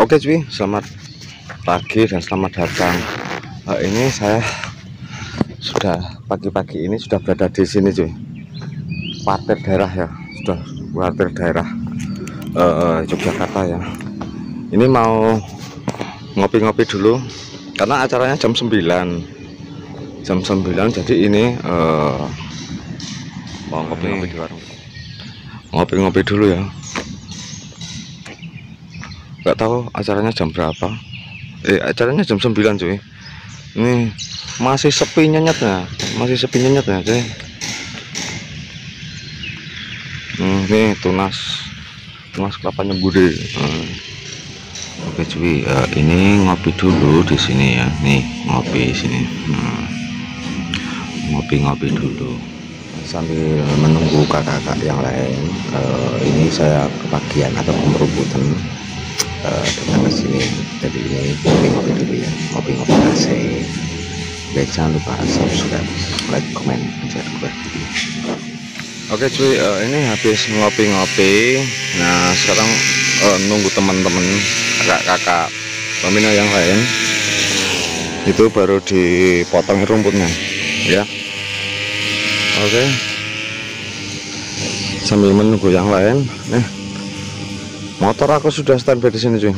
Oke cuy, selamat pagi dan selamat datang. Ini saya sudah pagi-pagi ini sudah berada di sini cuy, parkir daerah ya, sudah parkir daerah Yogyakarta ya. Ini mau ngopi-ngopi dulu karena acaranya jam 9, jadi ini mau ngopi-ngopi di warung, ngopi-ngopi dulu ya. Nggak tahu acaranya jam berapa. Acaranya jam 9 cuy. Ini masih sepi nyenyetnya, cuy. Ini tunas kelapa nyembudi. Oke cuy, ini ngopi dulu di sini ya. Nih ngopi sini. Ngopi dulu sambil menunggu kakak-kakak yang lain. Ini saya kebagian atau perebutan datang ke sini, jadi ini ngopi dulu ya, ngopi asik. Oke, jangan lupa subscribe, like, comment, share video. Oke cuy, ini habis ngopi. Nah sekarang nunggu teman-teman kakak-kakak pembina yang lain itu baru dipotong rumputnya ya. Oke, sambil menunggu yang lain nih. Motor aku sudah standby di sini cuy.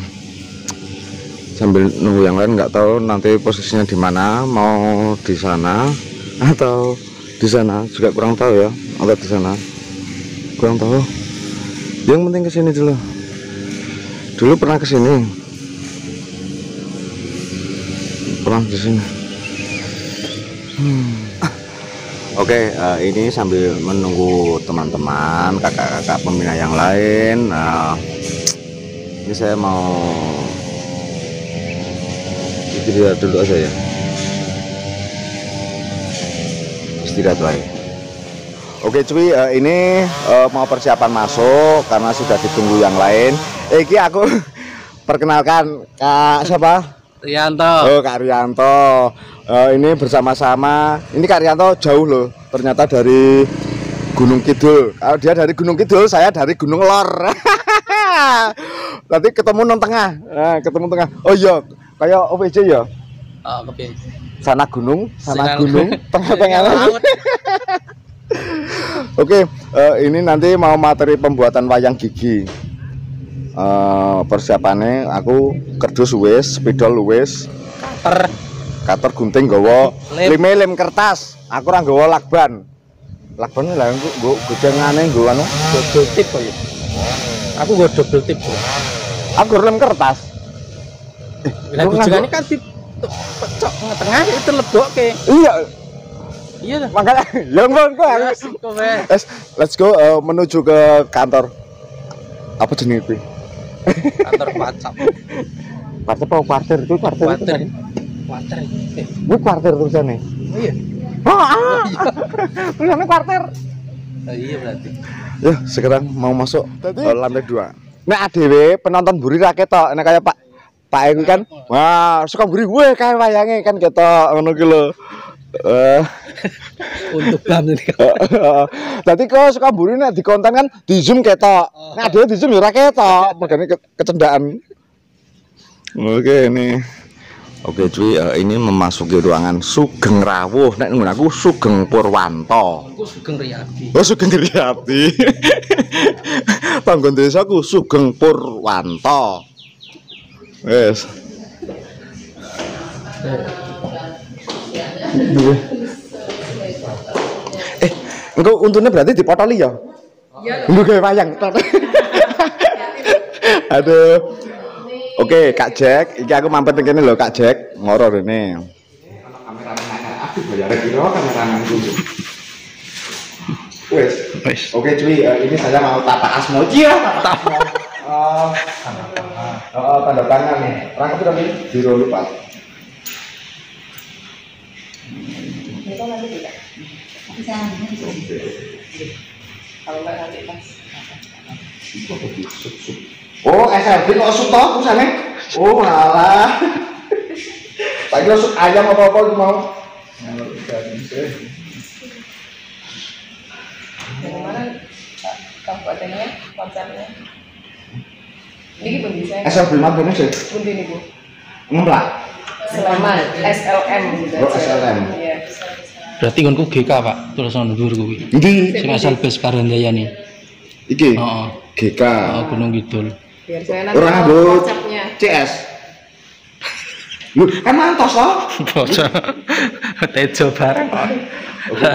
Sambil nunggu yang lain, nggak tahu nanti posisinya di mana, mau di sana atau di sana juga kurang tahu ya, atau di sana kurang tahu. Yang penting kesini dulu. Dulu pernah kesini, pernah di sini. Oke, ini sambil menunggu teman-teman kakak-kakak pembina yang lain. Ini saya mau istirahat dulu aja ya, istirahat lagi. Oke cuy, ini mau persiapan masuk karena sudah ditunggu yang lain. Iki aku perkenalkan Kak siapa? Rianto. Oh Kak Rianto. Ini bersama-sama. Ini Kak Rianto jauh loh, ternyata dari Gunung Kidul. Kalau dia dari Gunung Kidul, saya dari Gunung Lor. Nanti ketemu nang tengah. Nah, ketemu tengah. Oh iya, kayak OPJ ya. Oh, kepin. Sana gunung, tengah-tengah laut. Oke, ini nanti mau materi pembuatan wayang gigi. Persiapannya aku kerdus wis, spidol wis, kater gunting gowo, lem kertas. Aku ora nggawa lakban. Lakban lah nggo gojengane nggo anu double tip kok ya. Aku nggo double tip. Aku lem kertas. Lah gojengane kan dipecok tengah itu lebokke. Iya dah. Makanya yang let's go menuju ke kantor. Apa jenis itu? Kantor WhatsApp. Partai apa kuarter? Itu kuarter. Kuarter. Bu kuarter tulisannya. Oh iya. Tulisannya kuarter. Oh iya berarti. Ya, sekarang mau masuk lantai 2. Nek ADW penonton buri ra ketok, nek kaya Pak Egu kan. Wah, suka buri gue kayak wayange kan ketok ngono ki lho. Untuk bam ini. Tadi kok suka buri nek di konten kan di zoom ketok. Nek ADW di zoom ya ora ketok, makanya kecendaan. Oke, ini. Oke cuy, ini memasuki ruangan Sugeng Rawuh. Nek ngono aku Sugeng Purwanto. Aku Sugeng Riyadi. Oh, Sugeng Riyadi. Panggon desaku Sugeng Purwanto. Wes. Engko untune berarti dipotoli ya? Iya. Nggo gawe wayang. Aduh. Oke, Kak Jack, iki aku mampir kene lho Kak Jack, ngoro rene. Aku bayar kira kameramen dulu. Wes. Oke cuy, ini saya mau tata asmo. Iya, tata asmo. Tanda tangan nih. Rangkap berapa ini? Biro lupa. Itu nanti tidak. Bisa. Kalau enggak nanti pas. Oh, SLB kok sup toh pusane? Oh, malah. Lagi sup ayam apa-apa iki mau. Yang mana kabupatennya, konsepnya? Ini pun bisa. SL Primat ini sih. Bunti ini bu. Ngemplak. Selamat SLM gitu. Oh, SLM. Iya. Berarti ngonku GK Pak, tulisan dhuwur kuwi. Iki. Sing asal base Karandayani. Iki. Heeh. GK. Gunung Kidul. Biar saya nanti Orang tahu nganggo konsepnya. CS. Lu kan mantos toh? Bocah. Tejo bareng kok. Oke,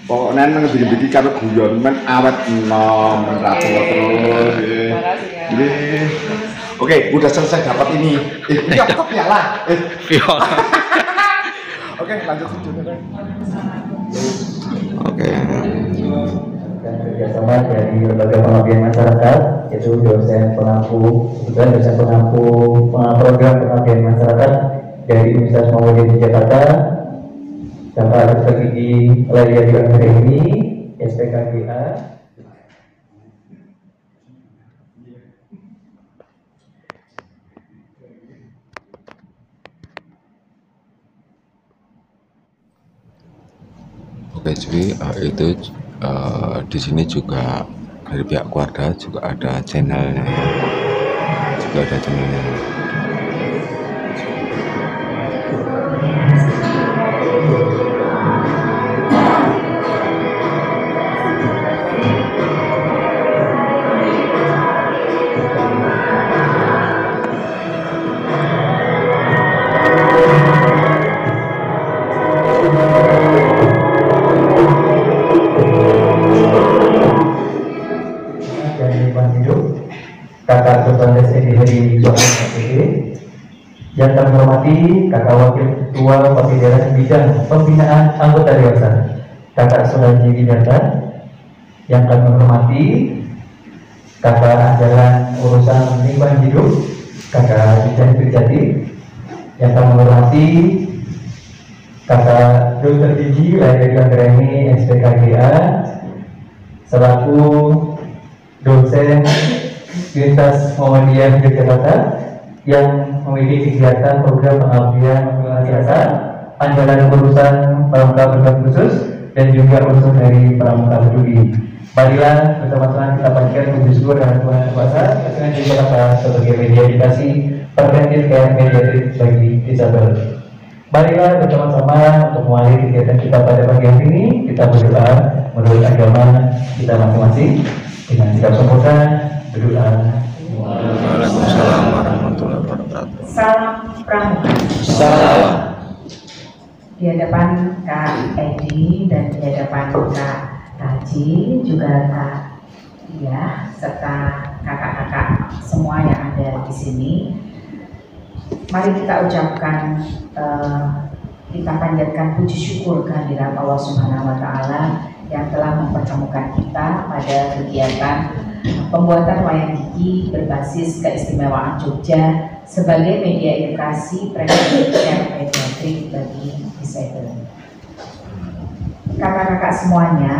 pokoknya nang ngebikin karo guyon men awet enom rapi terus. Makasih ya. Jadi, oke, udah selesai dapat ini. Ini apa piala? Piala. Oke, lanjut videonya. Oke. Dan kerjasama dari lembaga pengabdian masyarakat, yaitu dosen pengampu, kebetulan dosen pengampu program pengabdian masyarakat dari Universitas Muhammadiyah di Jakarta, Bapak Dr. Gigi Laryadi Anggreni, SPKGA. Oke, cuy, itu di sini juga dari pihak keluarga juga ada channelnya ya. Juga ada channelnya. Dari lingkungan hidup, Kakak Sultan Desi dari KPD, yang kami hormati Kakak Wakil Ketua Pembinaan Bidang Pembinaan Anggota Dewasa, Kakak Sulanji Widarta, yang kami hormati Kakak Andalan Urusan Lingkungan Hidup, Kakak Bidan Terjadi, yang kami hormati Kakak Dr. Gigi Laryadi Anggreni, SPKGA, selaku dosen Universitas Muhammadiyah Yogyakarta yang memiliki kegiatan program pengabdian masyarakat, andalan urusan pramuka berkebutuhan khusus dan juga urusan dari pramuka peduli. Marilah bersama-sama kita panjatkan puji syukur dan Tuhan Yang Kuasa dengan Jakarta sebagai media edukasi preventif dan mediatif bagi disabel. Marilah bersama-sama untuk mengakhiri kegiatan kita pada pagi hari ini. Kita berdoa menurut agama kita masing-masing. Dengan sikap sempurna, berdoa. Waalaikumsalam warahmatullahi wabarakatuh. Salam Pramuka. Salam. Di hadapan Kak Edi dan di hadapan Kak Haji, juga Kak Iya, serta kakak-kakak semua yang ada di sini. Mari kita ucapkan, kita panjatkan puji syukur kehadirat Allah Subhanahu wa Ta'ala yang telah mempertemukan kita pada kegiatan pembuatan wayang gigi berbasis keistimewaan Jogja sebagai media edukasi preventif dan pediatrik bagi disabel. Kakak-kakak semuanya,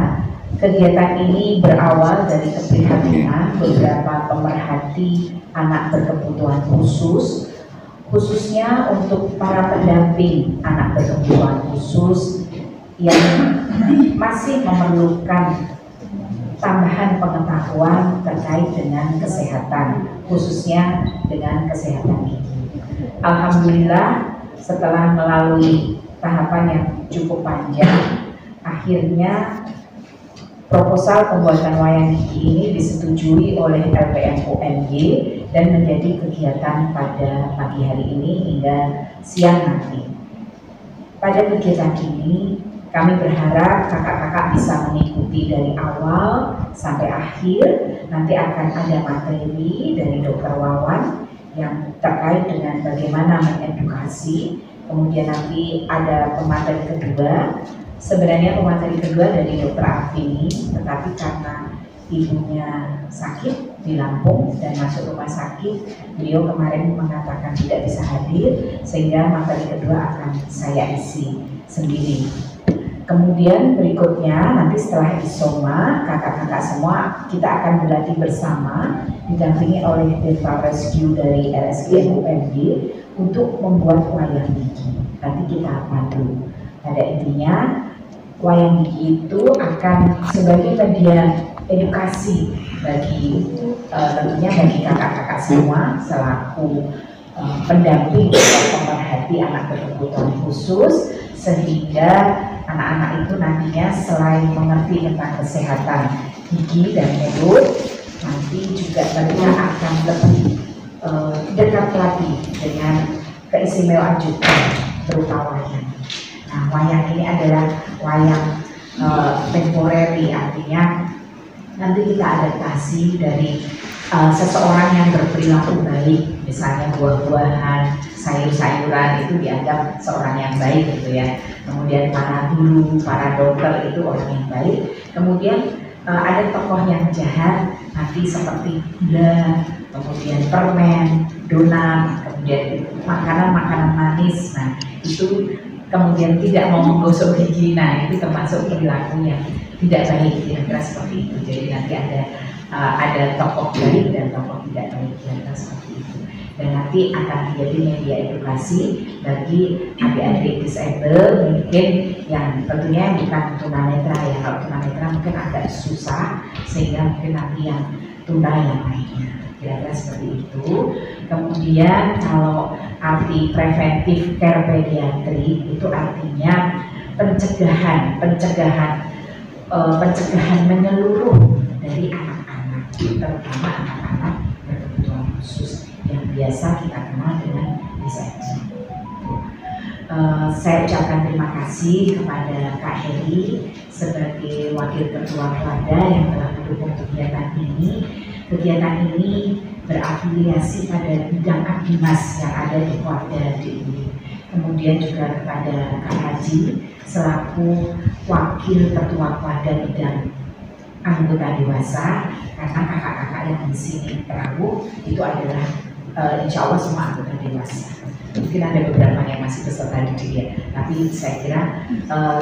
kegiatan ini berawal dari keprihatinan beberapa pemerhati anak berkebutuhan khusus, khususnya untuk para pendamping anak berkebutuhan khusus yang masih memerlukan tambahan pengetahuan terkait dengan kesehatan, khususnya dengan kesehatan gigi. Alhamdulillah, setelah melalui tahapan yang cukup panjang, akhirnya proposal pembuatan wayang gigi ini disetujui oleh LPM UNY dan menjadi kegiatan pada pagi hari ini hingga siang nanti. Pada kegiatan ini, kami berharap kakak-kakak bisa mengikuti dari awal sampai akhir. Nanti akan ada materi dari Dr. Wawan yang terkait dengan bagaimana mengedukasi. Kemudian nanti ada pemateri kedua. Sebenarnya pemateri kedua dari Dr. Afini, tetapi karena ibunya sakit di Lampung dan masuk rumah sakit, beliau kemarin mengatakan tidak bisa hadir, sehingga materi kedua akan saya isi sendiri. Kemudian berikutnya nanti setelah isoma, kakak-kakak semua kita akan berlatih bersama didampingi oleh Dental Rescue dari RSPM UNY untuk membuat wayang gigi. Nanti kita pandu. Pada intinya wayang gigi itu akan sebagai media edukasi bagi tentunya bagi kakak-kakak semua selaku pendamping atau pemerhati anak berkebutuhan khusus, sehingga anak-anak itu nantinya selain mengerti tentang kesehatan gigi dan mulut, nanti juga mereka akan lebih dekat lagi dengan keistimewaan juga berupa wayang. Nah, wayang ini adalah wayang temporary, artinya nanti kita adaptasi dari seseorang yang berperilaku baik, misalnya buah-buahan, sayur-sayuran itu dianggap seorang yang baik gitu ya. Kemudian para guru, para dokter itu orang yang baik. Kemudian ada tokoh yang jahat, nanti seperti gula, kemudian permen, donat, kemudian makanan-makanan manis. Nah itu kemudian tidak mau menggosok gigi, nah itu termasuk perilaku yang tidak baik, kira-kira seperti itu. Jadi nanti ada tokoh baik dan tokoh tidak baik, kira-kira seperti itu. Dan nanti akan menjadi media edukasi bagi adik-adik disabel mungkin yang tentunya bukan tunanetra ya. Kalau tunanetra mungkin agak susah, sehingga mungkin nanti yang tuna yang lainnya, kira-kira seperti itu. Kemudian kalau arti preventif care pediatri itu artinya pencegahan menyeluruh dari anak-anak, terutama anak-anak berkebutuhan khusus yang biasa kita kenal dengan disabilitas. Saya ucapkan terima kasih kepada Kak Heri sebagai Wakil Ketua Wadah yang telah mendukung kegiatan ini. Kegiatan ini berafiliasi pada bidang Akdimas yang ada di Wadah ini. Kemudian juga kepada Kak Haji selaku Wakil Ketua Wadah bidang anggota dewasa, karena kakak-kakak yang di sini tahu itu adalah insya Allah semua anggota dewasa. Mungkin ada beberapa yang masih peserta didik ya, tapi saya kira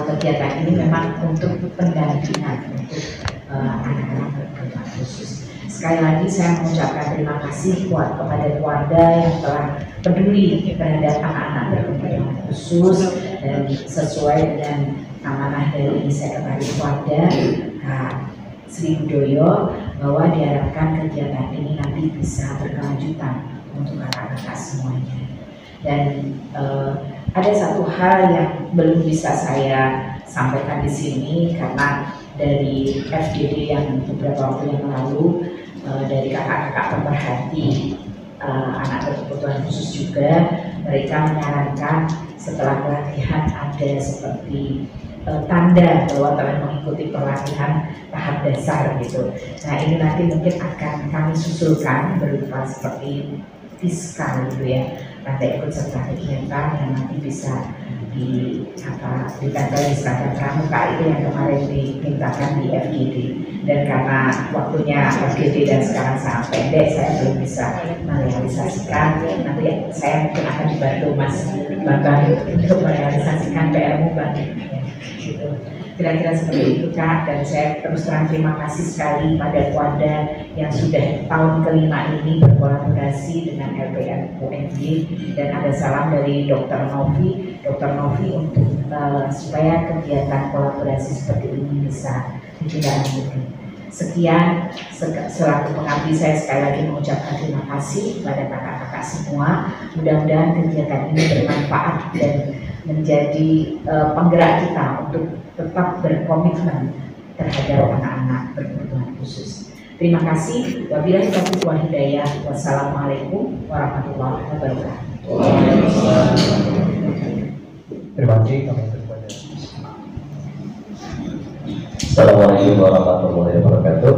kegiatan ini memang untuk pendampingan untuk anak-anak berkebutuhan khusus. Sekali lagi saya mengucapkan terima kasih kepada keluarga yang telah peduli terhadap anak-anak berkebutuhan khusus, dan sesuai dengan amanah dari Sekretaris Wadah Kak Sri Budoyo bahwa diharapkan kegiatan ini nanti bisa berkelanjutan untuk kakak-kakak semuanya. Dan ada satu hal yang belum bisa saya sampaikan di sini karena dari FGD yang beberapa waktu yang lalu dari kakak-kakak pemerhati anak berkebutuhan khusus juga, mereka menyarankan setelah pelatihan ada seperti tanda bahwa telah mengikuti pelatihan tahap dasar gitu. Nah ini nanti mungkin akan kami susulkan berupa seperti fiskal gitu ya, tanda ikut serta kegiatan yang nanti bisa ditempel di seragam pramuka itu yang kemarin dimintakan di FGD. Dan karena waktunya FGD dan sekarang sangat pendek, saya belum bisa merealisasikan. Nanti saya mungkin akan dibantu Mas Bambang untuk merealisasikan PR-mu Bang. Gitu. Kira-kira seperti itu Kak, dan saya terus terang terima kasih sekali pada Wadah yang sudah tahun kelima ini berkolaborasi dengan LPM UNJ, dan ada salam dari Dr. Novi untuk supaya kegiatan kolaborasi seperti ini bisa ditindaklanjuti. Sekian selaku pengabdi, saya sekali lagi mengucapkan terima kasih kepada kakak-kakak semua. Mudah-mudahan kegiatan ini bermanfaat dan menjadi penggerak kita untuk tetap berkomitmen terhadap anak-anak berkebutuhan khusus. Terima kasih. Wabillahi taufiq wal hidayah. Wassalamualaikum warahmatullahi wabarakatuh. Terima kasih kami kepada. Assalamualaikum warahmatullahi wabarakatuh.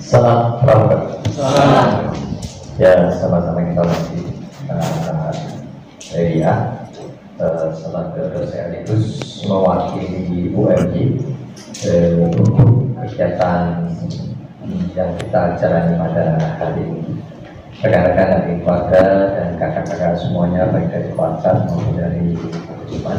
Salam pramuka. Ya, sama-sama kita masih selaku sekaligus mewakili UMJ untuk kegiatan yang kita jalani pada hari ini. Rekan-rekan dari keluarga dan kakak-kakak semuanya, baik dari keluarga maupun dari kehidupan,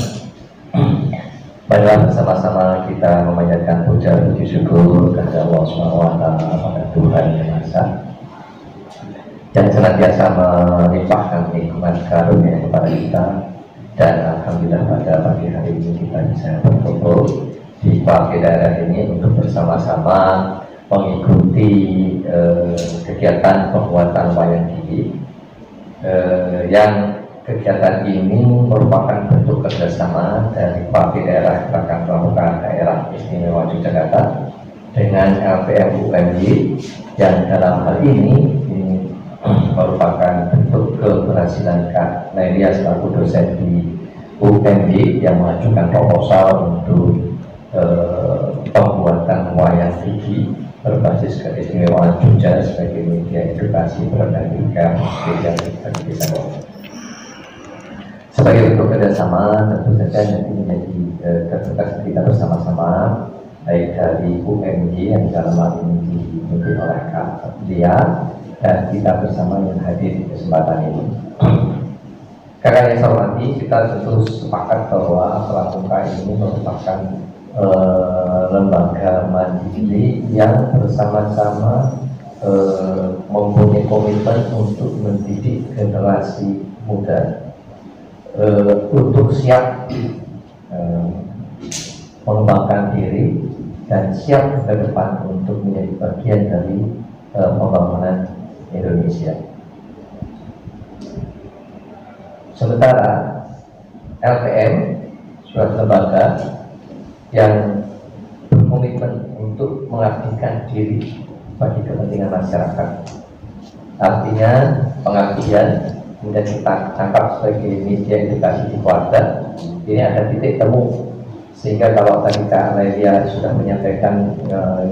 marilah bersama-sama kita memanjatkan puji syukur kepada Allah SWT, pada Tuhan Yang Maha Esa yang senantiasa melimpahkan nikmat karunia kepada kita. Dan alhamdulillah pada pagi hari ini kita bisa berkumpul di Papua daerah ini untuk bersama-sama mengikuti kegiatan pembuatan wayang gigi yang kegiatan ini merupakan bentuk kerjasama dari Papua daerah Gerakan Pramuka Daerah Istimewa Yogyakarta dengan LPM UMY yang dalam hal ini merupakan bentuk keberhasilan Kak Nelia selaku dosen di UMY yang mengajukan proposal untuk pembuatan wayang gigi berbasis keistimewaan Jogja sebagai media edukasi bernegara media desa. Sebagai bentuk kerjasama tentu saja nanti menjadi tugas kita bersama-sama baik dari UMY yang dalam hal ini dipimpin oleh Kak Lia dan kita bersama yang hadir di kesempatan ini. Karena yang saya hormati, kita tentu sepakat bahwa Pramuka ini merupakan lembaga mandiri yang bersama-sama mempunyai komitmen untuk mendidik generasi muda untuk siap mengembangkan diri dan siap ke depan untuk menjadi bagian dari pembangunan Indonesia. Sementara LPM suatu lembaga yang berkomitmen untuk mengabdikan diri bagi kepentingan masyarakat. Artinya pengabdian kemudian kita tangkap sebagai media edukasi di keluarga. Ini ada titik temu sehingga kalau tadi Kak Nelia sudah menyampaikan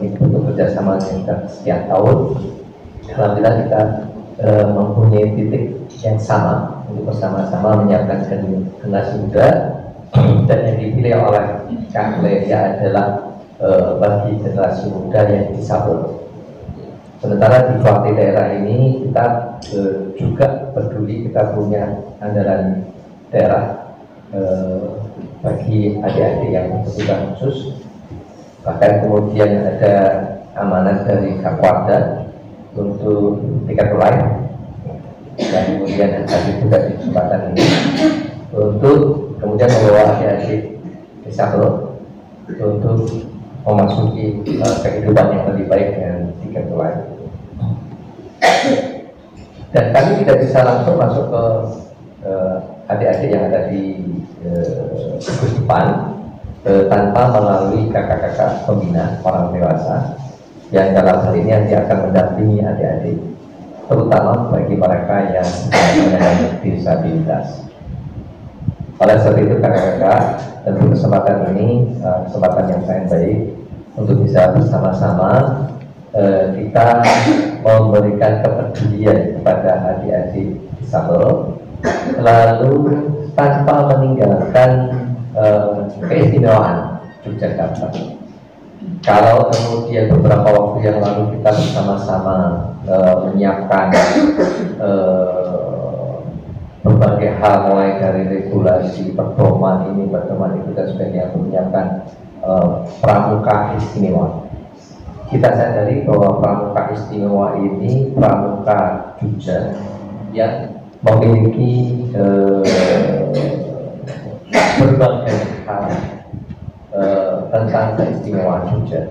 ini bentuk kerjasama yang sudah sekian tahun, alhamdulillah kita mempunyai titik yang sama untuk bersama-sama menyiapkan generasi muda dan yang dipilih oleh Kak Nelia adalah bagi generasi muda yang disabel. Sementara di Papua daerah ini kita juga peduli, kita punya anggaran daerah bagi adik-adik yang berkebutuhan khusus. Bahkan kemudian ada amanat dari Kapolda untuk tiket lain dan kemudian hadir juga di kesempatan ini untuk kemudian membawa adik-adik disabel untuk memasuki kehidupan yang lebih baik dengan tiket lain. Dan kami tidak bisa langsung masuk ke adik-adik yang ada di gugus depan tanpa melalui kakak-kakak pembina orang dewasa yang dalam hal ini nanti akan mendampingi adik-adik, terutama bagi mereka yang memiliki disabilitas. Oleh sebab itu kakak-kakak, tentu kesempatan ini kesempatan yang sangat baik untuk bisa bersama-sama kita memberikan kepedulian kepada adik-adik disabel, lalu tanpa meninggalkan keistimewaan Yogyakarta. Kalau kemudian beberapa waktu yang lalu kita bersama-sama menyiapkan berbagai hal mulai dari regulasi, pedoman ini, pedoman itu dan sebagainya untuk menyiapkan pramuka istimewa. Kita sadari bahwa pramuka istimewa ini pramuka Jogja yang memiliki berbagai hal tentang keistimewaan Jogja.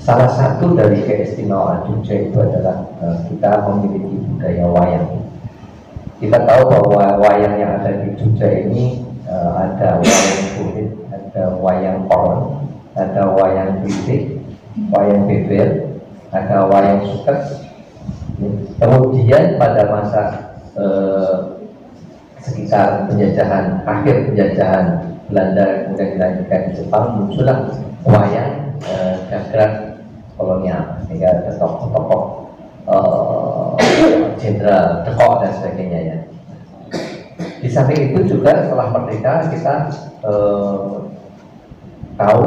Salah satu dari keistimewaan Jogja itu adalah kita memiliki budaya wayang. Kita tahu bahwa wayang yang ada di Jogja ini ada wayang kulit, ada wayang pon, ada wayang bisik, wayang beber, ada wayang suket. Kemudian pada masa sekitar penjajahan, akhir penjajahan Belanda kemudian dilanjutkan di Jepang, muncullah wayang gagrak kolonial, sehingga ada tokoh-tokoh jenderal, dekok dan sebagainya ya. Di samping itu juga setelah merdeka kita tahu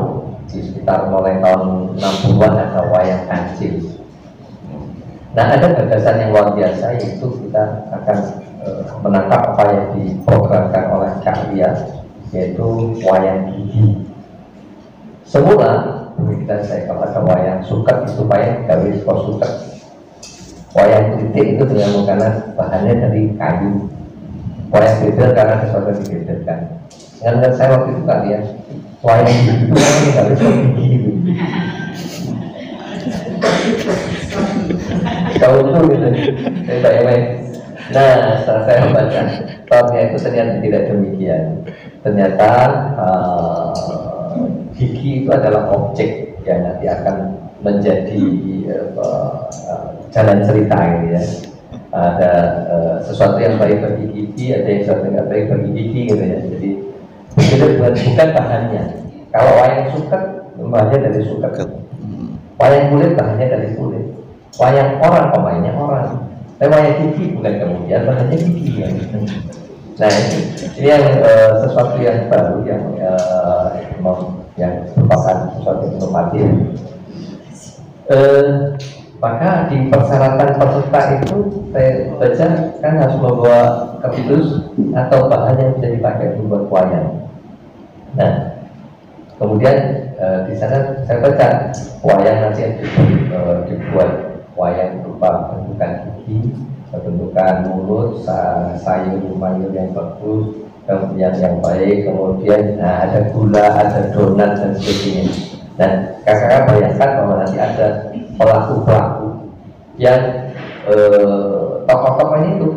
di sekitar mulai tahun 60-an ada wayang kancil. Nah, ada gagasan yang luar biasa, yaitu kita akan menangkap apa yang diprogramkan oleh Kak Lia, yaitu wayang gigi. Semula kita saya kalau ada wayang suket itu wayang gawe saka suket. Wayang kritik itu dengan menggunakan bahannya dari kayu. Wayang beber karena sesuatu dibeberkan. Dengan saya waktu itu kali ya, wayang itu kan nggak bisa gigi. Tahu itu gitu, saya bayangin. Nah, setelah saya membaca, tahunnya itu ternyata tidak demikian. Ternyata gigi itu adalah objek yang nanti akan menjadi jalan cerita ini ya. Ada sesuatu yang baik bagi gigi, ada yang sesuatu yang tidak baik bagi gigi gitu ya. Jadi itu bukan bahannya. Kalau wayang suket, bahannya dari suket. Wayang kulit bahannya dari kulit. Wayang orang pemainnya orang. Tapi wayang gigi bukan kemudian bahannya gigi ya. Nah ini yang sesuatu yang baru yang merupakan sesuatu yang inovatif. Maka di persyaratan peserta itu saya baca kan harus membawa kardus atau bahan yang bisa dipakai membuat wayang. Nah, kemudian di sana saya baca wayang nanti dibuat wayang berupa bentukan gigi, bentukan mulut, sayur-mayur yang bagus, kemudian yang baik, kemudian ada gula, ada donat dan sebagainya. Dan kakak bayangkan bahwa nanti ada pelaku-pelaku yang tokoh-tokohnya itu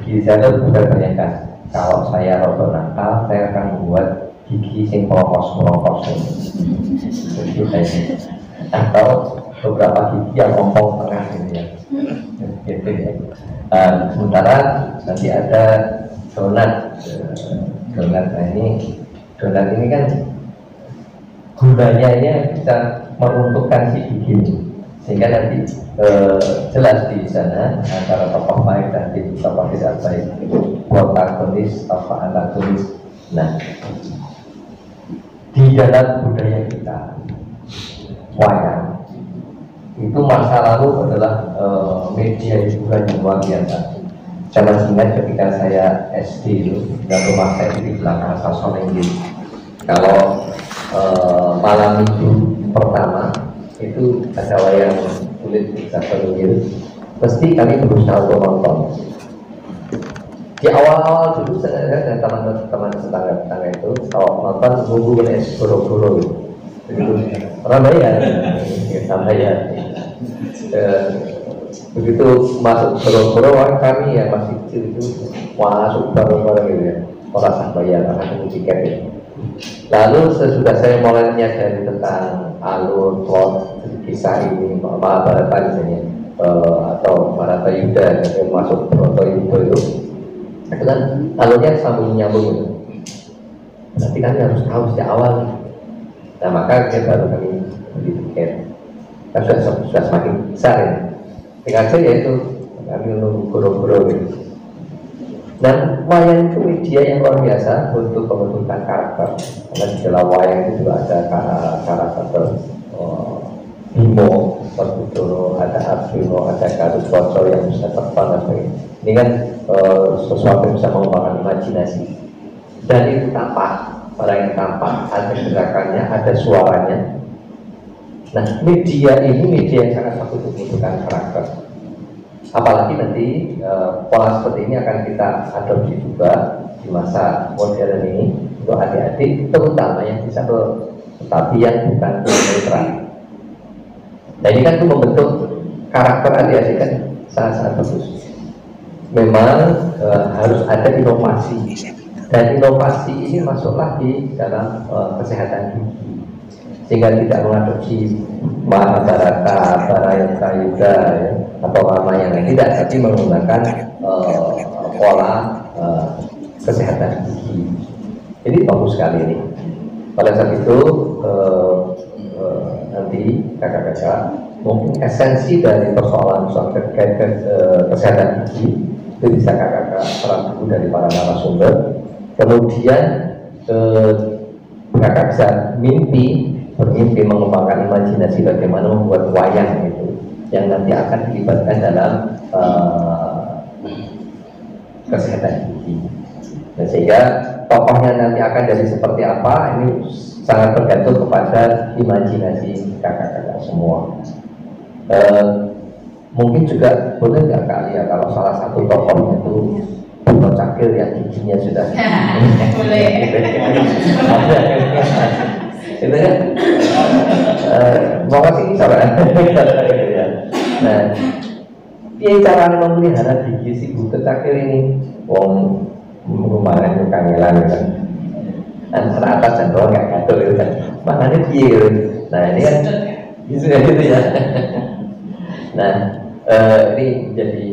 gigi saya bisa bayangkan kalau saya rodo nakal saya akan membuat gigi sing melokos atau beberapa gigi yang ompong tengah gitu ya. Gitu ya. Sementara nanti ada donat nah ini donat ini kan gunanya bisa meruntuhkan si gigi ini, sehingga nanti jelas di sana antara tokoh baik dan tokoh tidak baik, protagonis tokoh antagonis. Nah, di dalam budaya kita wayang itu masa lalu adalah media hiburan yang luar biasa. Saya masih ingat ketika saya SD itu dan rumah saya di belakang stasiun Inggris. Kalau malam minggu pertama itu ada wayang kulit di stasiun Inggris, mesti kami berusaha untuk nonton. Di awal-awal dulu saya dan teman-teman tetangga itu kalau nonton nungguin es boro-boro begitu orang bayar begitu masuk boro-boro kami yang masih kecil itu masuk boro-boro gitu ya, orang tak bayar karena tunggu tiket itu. Lalu sesudah saya mulai menyadari tentang alur plot kisah ini Mahabharata misalnya atau Maratayuda yang masuk Bharatayuda itu kan alurnya sambung nyambung gitu. Nanti kami harus tahu sejak awal. Nah maka kita baru kami beli tiket. Kan sudah semakin besar ya. Tinggal saja itu kami menunggu goro-goro gitu. Dan wayang itu media yang luar biasa untuk pembentukan karakter. Karena di dalam wayang itu juga ada karakter Bimo, Werkudara, ada Arjuna, ada Gatot yang bisa terbang dan sebagainya. Ini kan sesuatu yang bisa mengembangkan imajinasi. Dan itu tampak, orang yang tampak, ada gerakannya, ada suaranya. Nah, media ini media yang sangat bagus untuk pembentukan karakter. Apalagi nanti pola seperti ini akan kita adopsi juga di masa modern ini untuk adik-adik, terutama yang bisa tetapi yang bukan tunanetra. Nah ini kan itu membentuk karakter adik-adik kan sangat-sangat bagus. Memang harus ada inovasi dan inovasi ini masuklah di dalam kesehatan gigi sehingga tidak mengadopsi Mahabharata, Maratayuda ya, atau Ramayana tidak, tapi menggunakan pola kesehatan gigi. Jadi bagus sekali ini. Pada saat itu nanti kakak-kakak mungkin esensi dari persoalan terkait kesehatan gigi itu bisa kakak-kakak serap dulu dari para narasumber. Kemudian kakak bisa bermimpi mengembangkan imajinasi bagaimana membuat wayang itu yang nanti akan dilibatkan dalam kesehatan gigi. Dan sehingga tokohnya nanti akan jadi seperti apa ini sangat bergantung kepada imajinasi kakak-kakak semua. Mungkin juga boleh nggak kali ya kalau salah satu tokohnya itu kalau cakil ya giginya sudah Boleh. itu kan mau kasih kisah kan. Nah, dia cara memelihara gigi si butet cakil ini wong rumahnya kangelan kan, dan atas dan bawah nggak gatel gitu kan, maknanya dia. Nah ini kan gitu ya. Nah ini jadi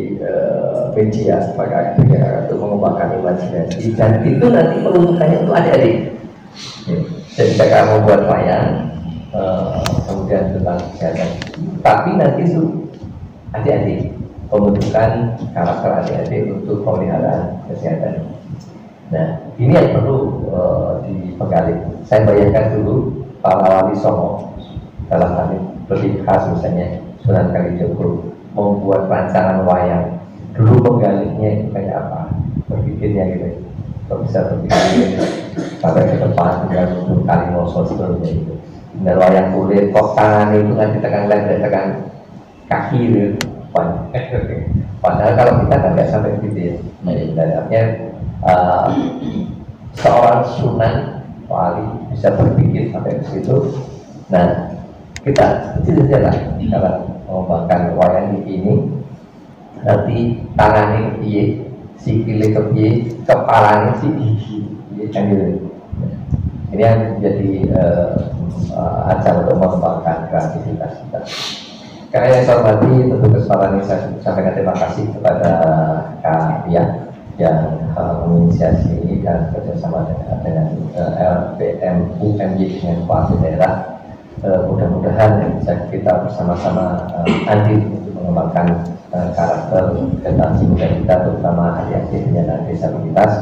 media sebagai akhirnya untuk mengembangkan imajinasi, dan itu nanti peruntukannya untuk adik-adik. Jadi saya membuat wayang kemudian tentang kesehatan, tapi nanti itu adik-adik, pembentukan karakter adik-adik untuk pemeliharaan kesehatan. Nah ini yang perlu dipegali. Saya bayangkan dulu para wali songo dalam hal ini lebih khas misalnya Sunan Kalijogo membuat rancangan wayang, dulu menggalinya itu kayak apa, berpikirnya gitu, kok bisa berpikir sampai ke depan tinggal untuk Kalimoso seterusnya gitu. Dan wayang kulit kok tangan itu kan ditekan lagi, tekan kaki gitu. Padahal kalau kita kan nggak sampai gitu ya. Artinya seorang sunan wali bisa berpikir sampai ke situ. Nah kita itu saja lah kalau mengembangkan wayang ini, nanti tangannya piye, sikile ke piye, kepalanya si gigi kan gitu. Ini yang menjadi acara untuk mengembangkan kreativitas kita. Karena yang saya hormati, tentu kesempatan ini saya sampaikan terima kasih kepada Kak Pia yang menginisiasi ini dan bekerjasama dengan LPM UMY dengan Kepala Daerah. Mudah-mudahan bisa kita bersama-sama andil untuk mengembangkan karakter generasi muda kita, terutama adik-adik penyandang disabilitas.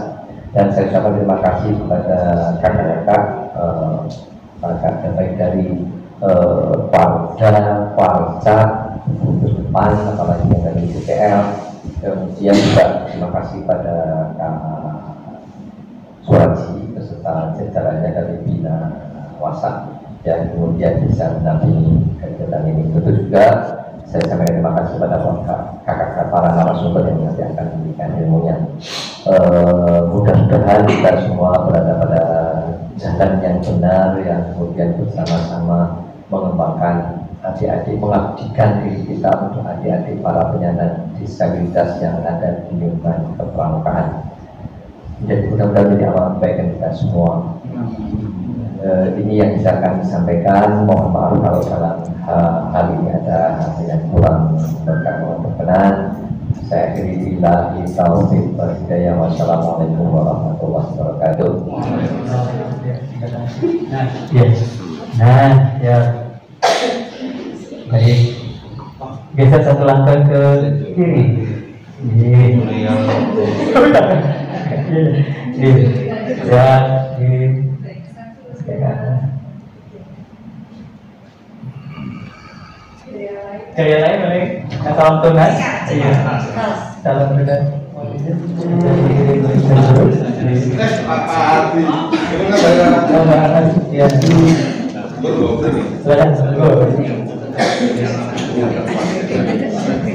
Dan saya ucapkan terima kasih kepada kakak-kakak baik dari Warca, terus depan, apalagi yang dari CPL. Kemudian juga terima kasih pada Kak Suraji beserta jajarannya dari Bina Wasa yang kemudian bisa mendampingi kegiatan ini. Tentu juga saya sampaikan terima kasih kepada kakak-kakak para narasumber yang nanti akan memberikan ilmunya. Mudah-mudahan kita semua berada pada jalan yang benar, yang kemudian bersama-sama mengembangkan adik-adik, mengabdikan diri kita untuk adik-adik para penyandang disabilitas yang ada di lingkungan kepramukaan. Jadi mudah-mudahan jadi amal kebaikan kita semua. Ini yang bisa kami sampaikan. Mohon maaf kalau dalam hal ini ada yang kurang berkenan. Saya akhiri billahi taufiq wal hidayah. Wassalamualaikum warahmatullahi wabarakatuh. Nah, ya. Baik. Geser satu langkah ke kiri. Caya lain boleh. Salam tunas. Iya. Salam tunas.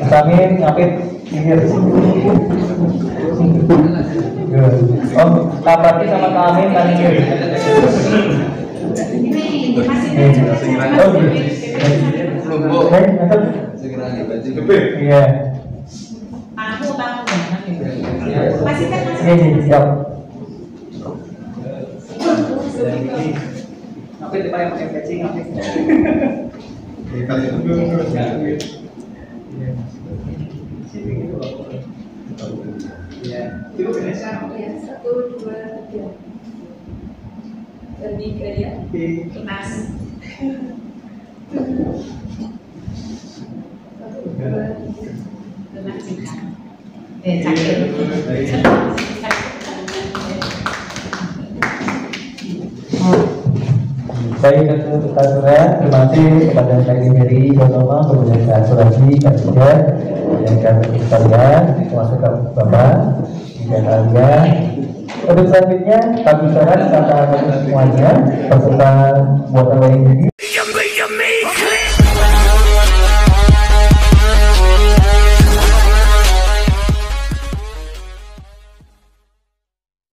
Kami ngapit pinggir. Oh, tapati sama kami paling kiri. Oh, iya. Ini siap. Ngapit di paling pakai peci ngapit. Satu, dua, tiga. Lebih ke ya. Kemas. Satu, dua, tiga. Baik, untuk kasuran, terima kasih kepada Kak Mary Yonoma, kemudian Kak Suraji, Kak Tiga, dan Kak sekalian, termasuk Kak Bapak, dan kalian. Untuk selanjutnya, kami saran kata semuanya, peserta buatan lain ini.